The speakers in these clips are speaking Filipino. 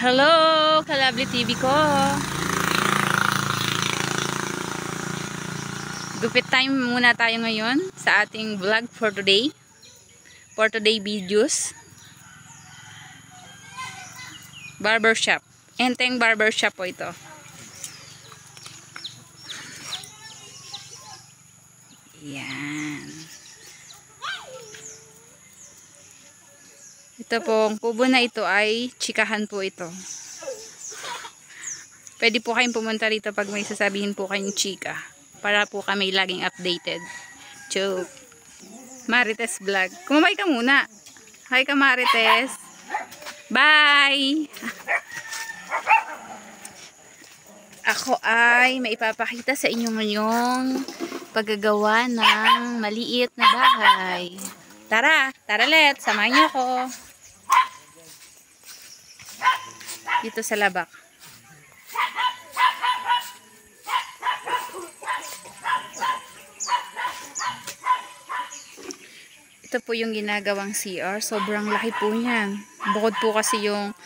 Hello, Kalabli TV ko. Gupit time muna tayo ngayon sa ating vlog for today. For today videos. Barbershop. Enteng barbershop po ito. Yan. Ito pong kubo na ito ay chikahan po ito. Pwede po kayong pumunta rito pag may sasabihin po kayong chika. Para po kami laging updated. Joke. Marites Vlog. Kumabay ka muna. Hi ka Marites. Bye! Ako ay maipapakita sa inyo ngayong paggagawa ng maliit na bahay. Tara! Tara let! Samahan niyo ako. Dito sa labak. Ito po yung ginagawang CR. Sobrang laki po niyan. Bukod po kasi yung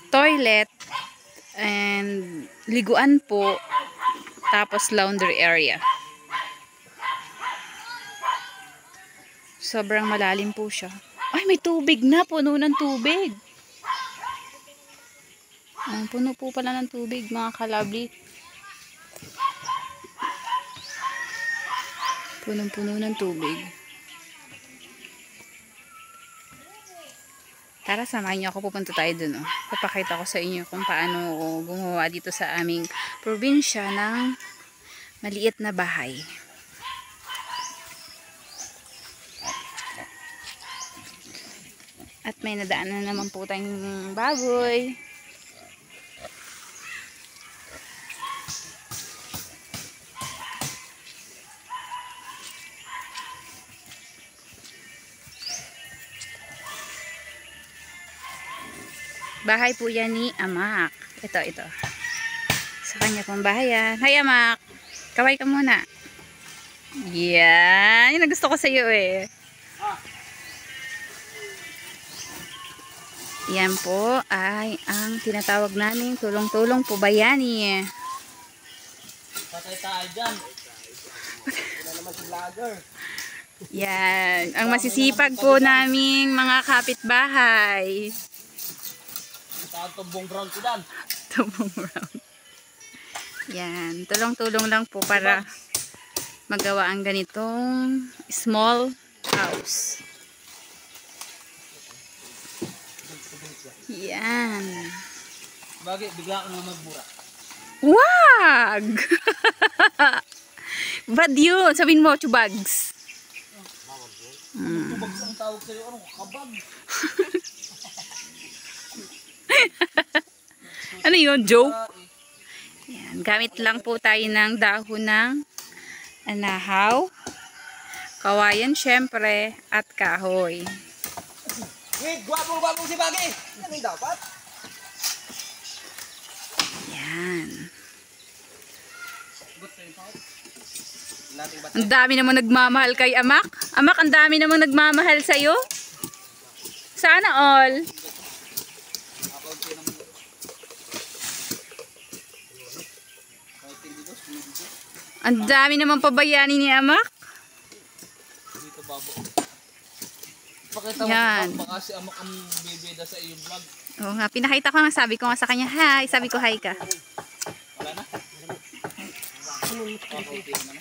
toilet and liguan po. Tapos laundry area. Sobrang malalim po siya. Ay, may tubig na. Puno ng tubig. Puno po pala ng tubig, mga kalabli. Punong-puno ng tubig. Tara, samahan niyo ako. Pupunta tayo dun. Oh. Papakita ko sa inyo kung paano gumawa dito sa aming probinsya ng maliit na bahay. At may nadaanan naman po tayong baboy. Bahay po yan ni Amak. Ito. Sa kanya pong bahay yan. Hi Amak! Kaway ka muna. Yan! Yun ang gusto ko sa iyo eh. Yan po ay ang tinatawag namin tulong-tulong po bayani. Patay tayo dyan. Wala naman si vlogger. Yan. Ang masisipag po naming mga kapitbahay. Tumbong ground ko dan. Tumbong ground. Yan. Tulong-tulong lang po para magawa ang ganitong small house. Yan. Bagay, bigla ko na magbura. Wag! Bad yun. Sabihin mo, chubags. Tubags ang tawag sa'yo. Ano? Kabag. Ano yun? Joke? Yan. Gamit lang po tayo ng dahon ng anahaw, kawayan syempre, at kahoy. Wait, gwapong si Bagay. Ano yung dapat? Yan. Ang dami namang nagmamahal kay Amak. Amak, ang dami namang nagmamahal sa'yo. Sana all. Ang dami namang pabayani ni Amak. Dito babo. Pakita mo Yan. baka si Amak ang bibida sa iyong vlog. Oo nga, pinakita ko nga, sabi ko nga sa kanya, hi, sabi ko hi ka. Wala na? Okay na.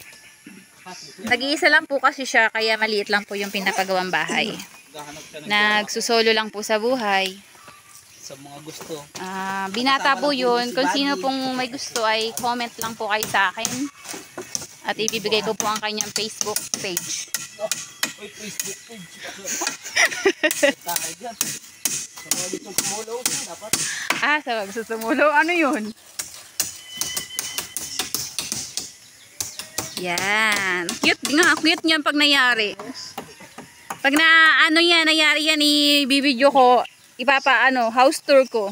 Nag-iisa lang po kasi siya, kaya maliit lang po yung pinapagawang bahay. Gahanap siya ng Nagsusolo lang po sa buhay. sa mga gusto. Binata po yun. Kung sino pong may gusto ay comment lang po kayo sa akin. At ibibigay ko po ang kanyang Facebook page. Uy, Facebook page. Tayo dyan. Sa mga gustong sumulaw, dapat. Sa magsusumulo. Ano yun? Yan. Cute nga. Cute niyan pag nangyari. Pag nangyari yan, i-video ko. House tour ko.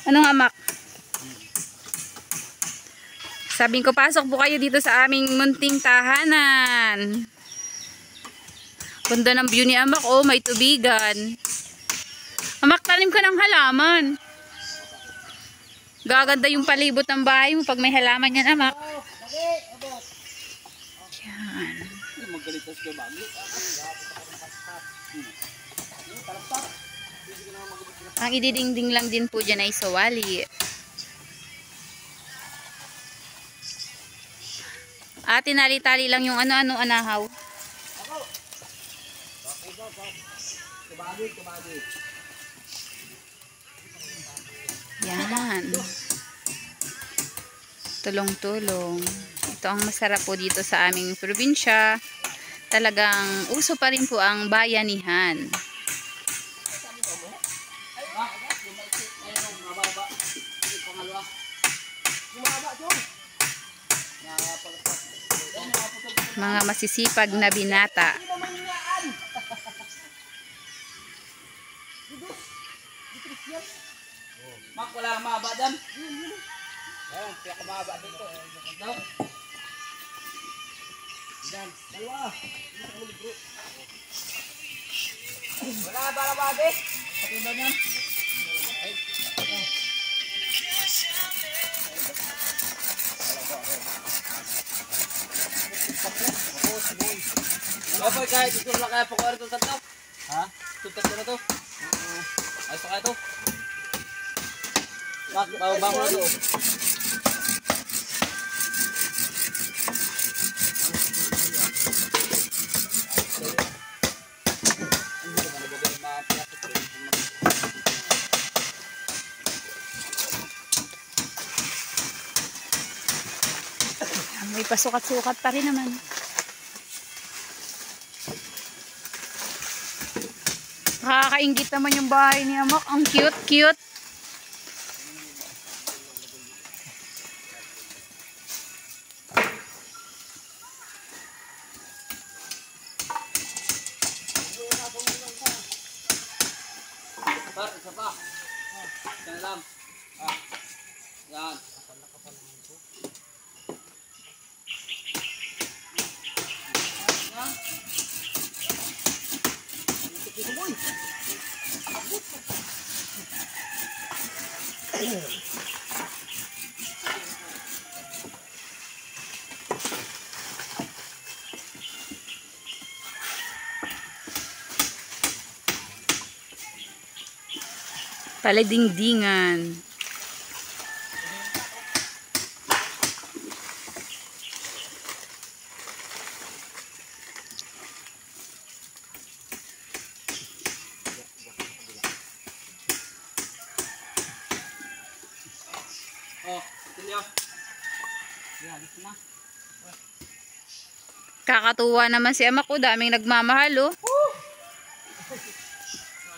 Ano nga, Mak? Sabihin ko, pasok po kayo dito sa aming munting tahanan. Ganda ng view ni Amak. Oh, may tubigan. Amak, tanim ka ng halaman. Gaganda yung palibot ng bahay mo pag may halaman yan, amak. Yan. Magkalitas ka ba? Ang ididingding lang din po dyan ay sawali. Tinali-tali lang yung ano-ano anahaw. Yan. Tulong-tulong. Ito ang masarap po dito sa aming probinsya. Talagang uso pa rin po ang bayanihan. Mga masisipag na binata. Mak, wala kang mahaba dyan. Ayun, kaya ka mahaba dito. Ito. Dyan, dalawa. Wala ka para babi. Pati ba yan? Dapat kahit ito na kaya pakuha ito tatlo. Ha? Ito tatlo na to. Ayos na kaya to. Mak, bago na to. May pasukat-sukat pa rin naman. Nakakaingit naman yung bahay ni Amak. Ang cute-cute. Par, isa pa. Yan lang. Yan. Paladingdingan. Oh, ito niya. Yan, ito na. Kakatuwa naman si Amak ko. Daming nagmamahal, oh.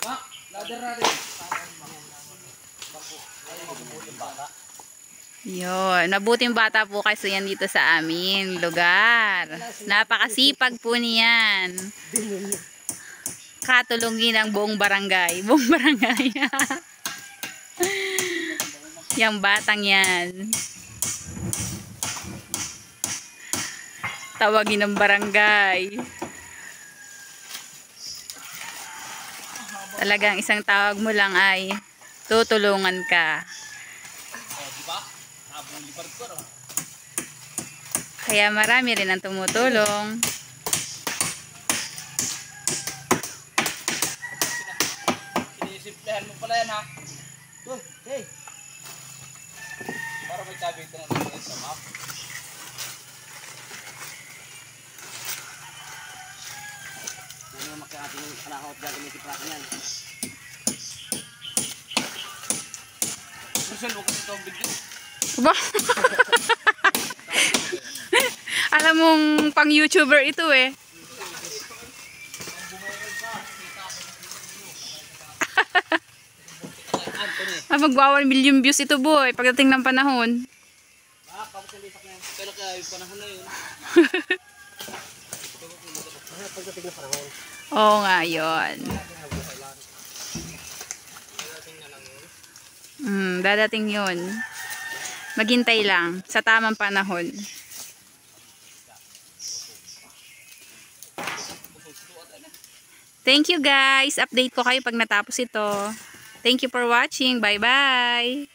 Mak, ladder na rin. Yun. Mabuting bata po kasi yan dito sa amin lugar. Napakasipag po niyan. Katulungin ang buong barangay. Buong barangay. Yang batang yan. Tawagin ng barangay. Talagang isang tawag mo lang ay tutulungan ka. Kaya marami rin ang tumutulong. Sinisimplihan mo pala yan, ha? Hey! Para may kabit na natin sa map. Ano naman kaya ating kanakot gagawin si Prakan yan? Susan mo kasi ito ang bigyan. Ba? Alam mong pang YouTuber ito eh. Magwa 1 million views ito boy pagdating ng panahon. Kaya kaya yung panahon na yun. Pagdating ng panahon. Oo nga yun. Dadating yun. Maghintay lang sa tamang panahon. Thank you guys. Update ko kayo pag natapos ito. Thank you for watching. Bye-bye.